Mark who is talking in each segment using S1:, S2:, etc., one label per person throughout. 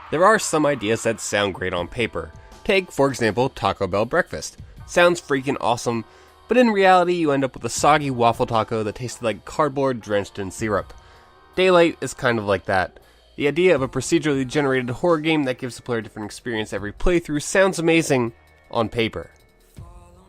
S1: There are some ideas that sound great on paper. Take, for example, Taco Bell breakfast. Sounds freaking awesome, but in reality you end up with a soggy waffle taco that tasted like cardboard drenched in syrup. Daylight is kind of like that. The idea of a procedurally generated horror game that gives the player a different experience every playthrough sounds amazing on paper.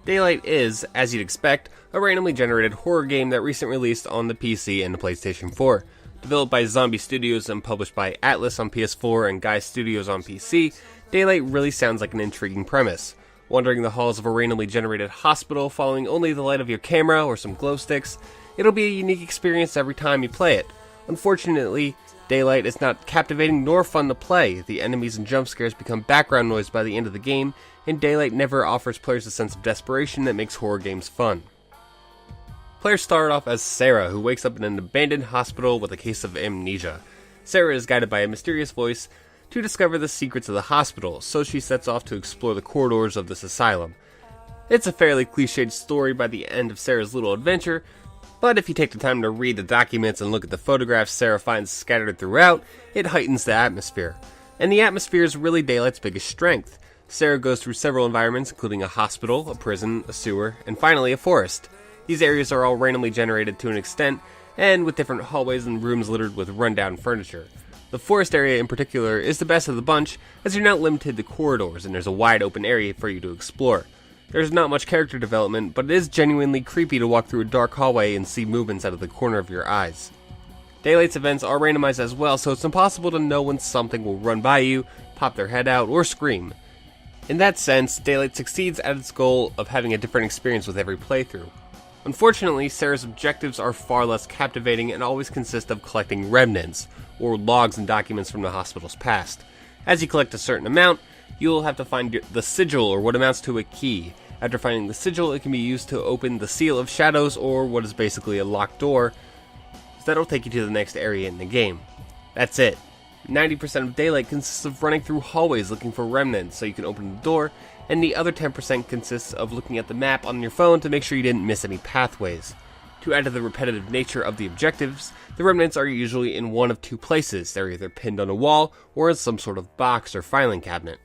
S1: Daylight is, as you'd expect, a randomly generated horror game that recently released on the PC and the PlayStation 4. Developed by Zombie Studios and published by Atlas on PS4 and Guy Studios on PC, Daylight really sounds like an intriguing premise. Wandering the halls of a randomly generated hospital, following only the light of your camera or some glow sticks, it'll be a unique experience every time you play it. Unfortunately, Daylight is not captivating nor fun to play. The enemies and jump scares become background noise by the end of the game, and Daylight never offers players a sense of desperation that makes horror games fun. Players start off as Sarah, who wakes up in an abandoned hospital with a case of amnesia. Sarah is guided by a mysterious voice to discover the secrets of the hospital, so she sets off to explore the corridors of this asylum. It's a fairly cliched story by the end of Sarah's little adventure, but if you take the time to read the documents and look at the photographs Sarah finds scattered throughout, it heightens the atmosphere. And the atmosphere is really Daylight's biggest strength. Sarah goes through several environments, including a hospital, a prison, a sewer, and finally a forest. These areas are all randomly generated to an extent, and with different hallways and rooms littered with rundown furniture. The forest area in particular is the best of the bunch, as you're not limited to corridors and there's a wide open area for you to explore. There's not much character development, but it is genuinely creepy to walk through a dark hallway and see movements out of the corner of your eyes. Daylight's events are randomized as well, so it's impossible to know when something will run by you, pop their head out, or scream. In that sense, Daylight succeeds at its goal of having a different experience with every playthrough. Unfortunately, Sarah's objectives are far less captivating and always consist of collecting remnants, or logs and documents from the hospital's past. As you collect a certain amount, you'll have to find the sigil, or what amounts to a key. After finding the sigil, it can be used to open the Seal of Shadows, or what is basically a locked door, so that'll take you to the next area in the game. That's it. 90% of Daylight consists of running through hallways looking for remnants so you can open the door, and the other 10% consists of looking at the map on your phone to make sure you didn't miss any pathways. To add to the repetitive nature of the objectives, the remnants are usually in one of two places. They're either pinned on a wall or in some sort of box or filing cabinet.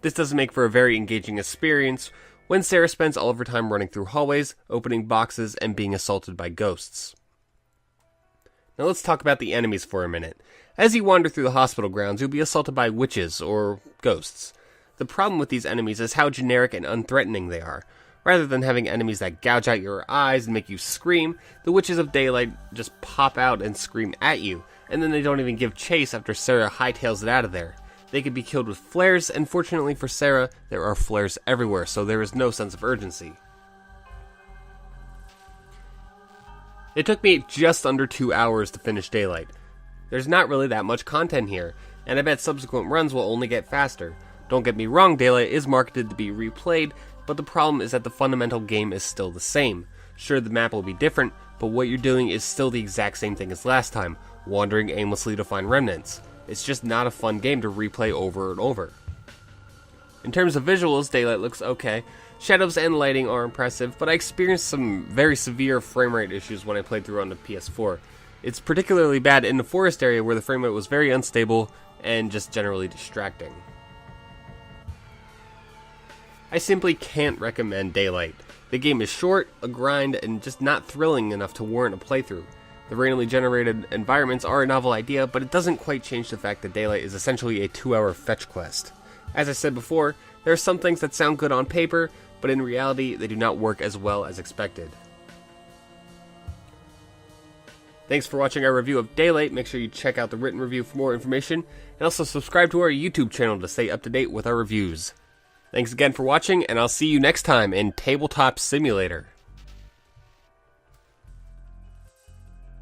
S1: This doesn't make for a very engaging experience when Sarah spends all of her time running through hallways, opening boxes, and being assaulted by ghosts. Now let's talk about the enemies for a minute. As you wander through the hospital grounds, you'll be assaulted by witches or ghosts. The problem with these enemies is how generic and unthreatening they are. Rather than having enemies that gouge out your eyes and make you scream, the witches of Daylight just pop out and scream at you, and then they don't even give chase after Sarah hightails it out of there. They can be killed with flares, and fortunately for Sarah, there are flares everywhere, so there is no sense of urgency. It took me just under 2 hours to finish Daylight. There's not really that much content here, and I bet subsequent runs will only get faster. Don't get me wrong, Daylight is marketed to be replayed, but the problem is that the fundamental game is still the same. Sure, the map will be different, but what you're doing is still the exact same thing as last time, wandering aimlessly to find remnants. It's just not a fun game to replay over and over. In terms of visuals, Daylight looks okay. Shadows and lighting are impressive, but I experienced some very severe frame rate issues when I played through on the PS4. It's particularly bad in the forest area where the frame rate was very unstable and just generally distracting. I simply can't recommend Daylight. The game is short, a grind, and just not thrilling enough to warrant a playthrough. The randomly generated environments are a novel idea, but it doesn't quite change the fact that Daylight is essentially a 2-hour fetch quest. As I said before, there are some things that sound good on paper, but in reality they do not work as well as expected. Thanks for watching our review of Daylight. Make sure you check out the written review for more information, and also subscribe to our YouTube channel to stay up to date with our reviews. Thanks again for watching, and I'll see you next time in Tabletop Simulator.